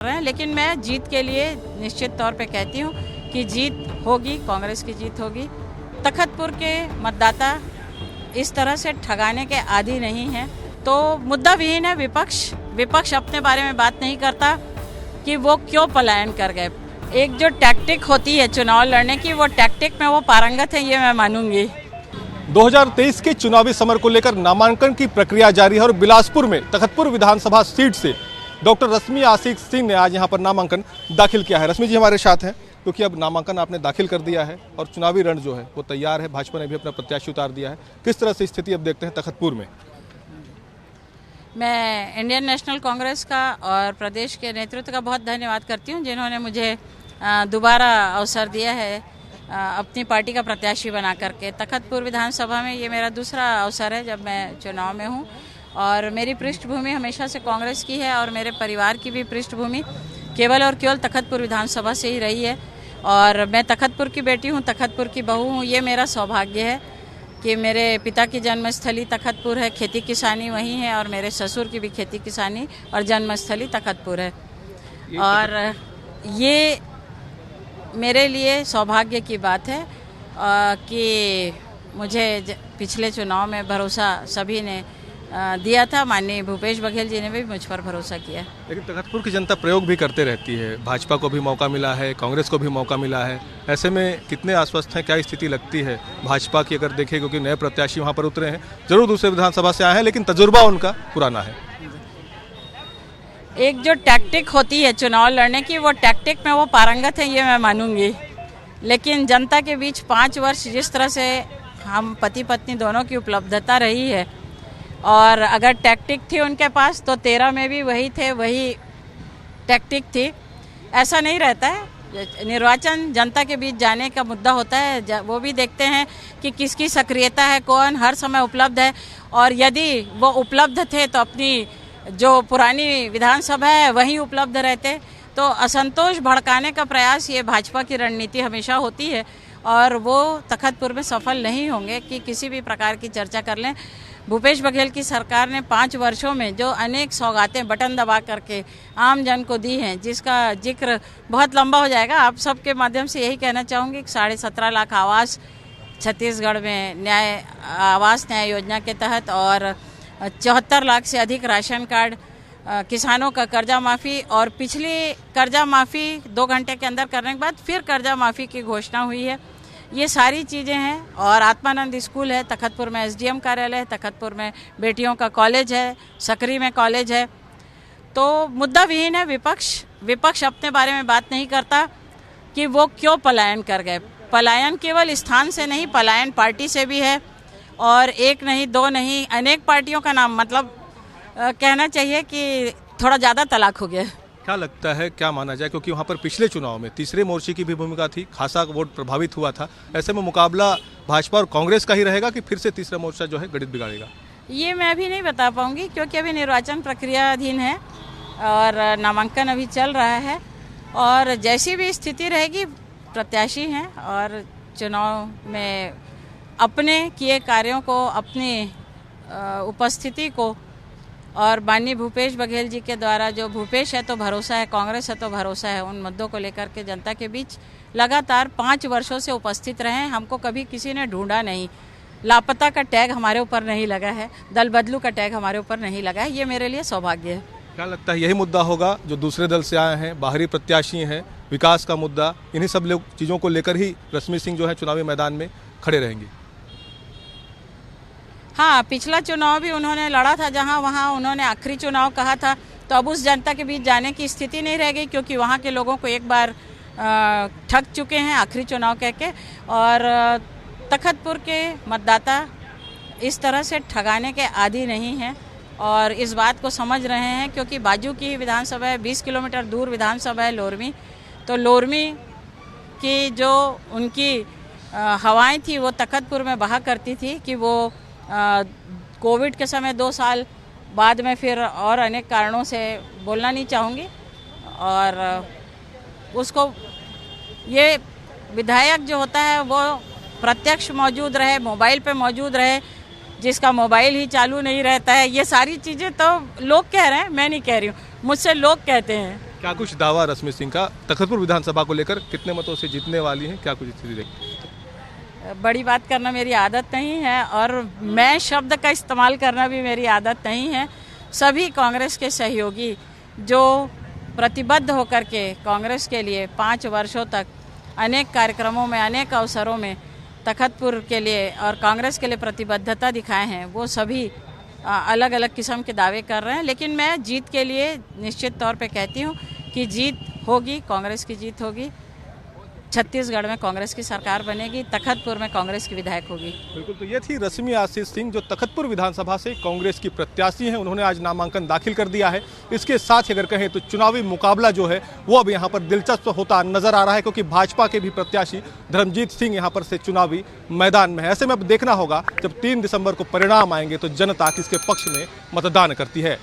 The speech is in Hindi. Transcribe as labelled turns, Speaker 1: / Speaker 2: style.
Speaker 1: रहे हैं, लेकिन मैं जीत के लिए निश्चित तौर पे कहती हूँ कि जीत होगी, कांग्रेस की जीत होगी। तखतपुर के मतदाता इस तरह से ठगाने के आदी नहीं हैं, तो मुद्दा विहीन है। विपक्ष अपने बारे में बात नहीं करता कि वो क्यों पलायन कर गए। एक जो टैक्टिक होती है चुनाव लड़ने की, वो टैक्टिक में वो पारंगत है, ये मैं मानूंगी।
Speaker 2: 2023 के चुनावी समर को लेकर नामांकन की प्रक्रिया जारी है और बिलासपुर में तखतपुर विधानसभा सीट से डॉक्टर रश्मि आशिक सिंह ने आज यहां पर नामांकन दाखिल किया है। रश्मि जी हमारे साथ हैं, क्योंकि अब नामांकन आपने दाखिल कर दिया है और चुनावी रण जो है वो तैयार है। भाजपा ने भी अपना प्रत्याशी उतार दिया है। किस तरह से स्थिति अब देखते हैं तखतपुर में?
Speaker 1: मैं इंडियन नेशनल कांग्रेस का और प्रदेश के नेतृत्व का बहुत धन्यवाद करती हूं, जिन्होंने मुझे दोबारा अवसर दिया है अपनी पार्टी का प्रत्याशी बना करके। तखतपुर विधानसभा में ये मेरा दूसरा अवसर है जब मैं चुनाव में हूं, और मेरी पृष्ठभूमि हमेशा से कांग्रेस की है और मेरे परिवार की भी पृष्ठभूमि केवल और केवल तखतपुर विधानसभा से ही रही है। और मैं तखतपुर की बेटी हूं, तखतपुर की बहू हूं। ये मेरा सौभाग्य है कि मेरे पिता की जन्मस्थली तखतपुर है, खेती किसानी वहीं है, और मेरे ससुर की भी खेती किसानी और जन्मस्थली तखतपुर है। और ये मेरे लिए सौभाग्य की बात है कि मुझे पिछले चुनाव में भरोसा सभी ने दिया था। माननीय भूपेश बघेल जी ने भी मुझ पर भरोसा किया।
Speaker 2: लेकिन तखतपुर की जनता प्रयोग भी करते रहती है, भाजपा को भी मौका मिला है, कांग्रेस को भी मौका मिला है। ऐसे में कितने आश्वस्त हैं, क्या स्थिति लगती है भाजपा की अगर देखें, क्योंकि नए प्रत्याशी वहाँ पर उतरे हैं, जरूर दूसरे विधानसभा से आए हैं, लेकिन तजुर्बा उनका पुराना है।
Speaker 1: एक जो टैक्टिक होती है चुनाव लड़ने की, वो टैक्टिक में वो पारंगत है, ये मैं मानूंगी। लेकिन जनता के बीच 5 वर्ष जिस तरह से हम पति पत्नी दोनों की उपलब्धता रही है, और अगर टैक्टिक थी उनके पास तो 13 में भी वही थे, वही टैक्टिक थी। ऐसा नहीं रहता है। निर्वाचन जनता के बीच जाने का मुद्दा होता है। वो भी देखते हैं कि किसकी सक्रियता है, कौन हर समय उपलब्ध है, और यदि वो उपलब्ध थे तो अपनी जो पुरानी विधानसभा है वहीं उपलब्ध रहते। तो असंतोष भड़काने का प्रयास ये भाजपा की रणनीति हमेशा होती है, और वो तखतपुर में सफल नहीं होंगे कि किसी भी प्रकार की चर्चा कर लें। भूपेश बघेल की सरकार ने 5 वर्षों में जो अनेक सौगातें बटन दबा करके आम जन को दी हैं, जिसका जिक्र बहुत लंबा हो जाएगा। आप सबके माध्यम से यही कहना चाहूँगी कि 17.5 लाख आवास छत्तीसगढ़ में आवास न्याय योजना के तहत, और 74 लाख से अधिक राशन कार्ड, किसानों का कर्जा माफ़ी, और पिछली कर्जा माफ़ी 2 घंटे के अंदर करने के बाद फिर कर्जा माफ़ी की घोषणा हुई है। ये सारी चीज़ें हैं। और आत्मानंद स्कूल है, तखतपुर में एसडीएम कार्यालय है, तखतपुर में बेटियों का कॉलेज है, सकरी में कॉलेज है। तो मुद्दा विहीन है। विपक्ष अपने बारे में बात नहीं करता कि वो क्यों पलायन कर गए। पलायन केवल स्थान से नहीं, पलायन पार्टी से भी है, और एक नहीं, 2 नहीं, अनेक पार्टियों का नाम, मतलब कहना चाहिए कि थोड़ा ज़्यादा तलाक हो गया।
Speaker 2: क्या लगता है, क्या माना जाए, क्योंकि वहाँ पर पिछले चुनाव में तीसरे मोर्चे की भी भूमिका थी, खासा वोट प्रभावित हुआ था। ऐसे में मुकाबला भाजपा और कांग्रेस का ही रहेगा कि फिर से तीसरा मोर्चा जो है गणित बिगाड़ेगा? ये
Speaker 1: मैं अभी नहीं बता पाऊंगी, क्योंकि अभी निर्वाचन प्रक्रिया अधीन है और नामांकन अभी चल रहा है। और जैसी भी स्थिति रहेगी, प्रत्याशी हैं और चुनाव में अपने किए कार्यों को, अपनी उपस्थिति को, और माननीय भूपेश बघेल जी के द्वारा, जो भूपेश है तो भरोसा है, कांग्रेस है तो भरोसा है, उन मुद्दों को लेकर के जनता के बीच लगातार 5 वर्षों से उपस्थित रहे। हमको कभी किसी ने ढूंढा नहीं, लापता का टैग हमारे ऊपर नहीं लगा है, दल बदलू का टैग हमारे ऊपर नहीं लगा है। ये मेरे लिए सौभाग्य है।
Speaker 2: क्या लगता है यही मुद्दा होगा जो दूसरे दल से आए हैं, बाहरी प्रत्याशी हैं, विकास का मुद्दा, इन्हीं सब चीज़ों को लेकर ही रश्मि सिंह जो है चुनावी मैदान में खड़े रहेंगी?
Speaker 1: हाँ, पिछला चुनाव भी उन्होंने लड़ा था, जहाँ वहाँ उन्होंने आखिरी चुनाव कहा था। तो अब उस जनता के बीच जाने की स्थिति नहीं रह गई, क्योंकि वहाँ के लोगों को एक बार ठग चुके हैं आखिरी चुनाव कह के। और तखतपुर के मतदाता इस तरह से ठगाने के आदी नहीं हैं, और इस बात को समझ रहे हैं, क्योंकि बाजू की विधानसभा है, 20 किलोमीटर दूर विधानसभा है लोरमी। तो लोरमी की जो उनकी हवाएं थी वो तखतपुर में बहा करती थी कि वो कोविड के समय 2 साल बाद में फिर और अनेक कारणों से बोलना नहीं चाहूँगी, और उसको ये विधायक जो होता है वो प्रत्यक्ष मौजूद रहे, मोबाइल पे मौजूद रहे, जिसका मोबाइल ही चालू नहीं रहता है। ये सारी चीज़ें तो लोग कह रहे हैं, मैं नहीं कह रही हूँ, मुझसे लोग कहते हैं।
Speaker 2: क्या कुछ दावा रश्मि सिंह का तखतपुर विधानसभा को लेकर, कितने मतों से जीतने वाली हैं, क्या कुछ स्थिति देखते?
Speaker 1: बड़ी बात करना मेरी आदत नहीं है और मैं शब्द का इस्तेमाल करना भी मेरी आदत नहीं है। सभी कांग्रेस के सहयोगी जो प्रतिबद्ध होकर के कांग्रेस के लिए 5 वर्षों तक अनेक कार्यक्रमों में, अनेक अवसरों में तखतपुर के लिए और कांग्रेस के लिए प्रतिबद्धता दिखाए हैं, वो सभी अलग अलग किस्म के दावे कर रहे हैं। लेकिन मैं जीत के लिए निश्चित तौर पे कहती हूँ कि जीत होगी, कांग्रेस की जीत होगी। छत्तीसगढ़ में कांग्रेस की सरकार बनेगी, तखतपुर में कांग्रेस की विधायक होगी।
Speaker 2: बिल्कुल, तो ये थी रश्मि आशीष सिंह जो तखतपुर विधानसभा से कांग्रेस की प्रत्याशी हैं। उन्होंने आज नामांकन दाखिल कर दिया है। इसके साथ ही अगर कहें तो चुनावी मुकाबला जो है वो अब यहाँ पर दिलचस्प होता नजर आ रहा है, क्योंकि भाजपा के भी प्रत्याशी धर्मजीत सिंह यहाँ पर से चुनावी मैदान में है। ऐसे में अब देखना होगा जब 3 दिसंबर को परिणाम आएंगे तो जनता किसके पक्ष में मतदान करती है।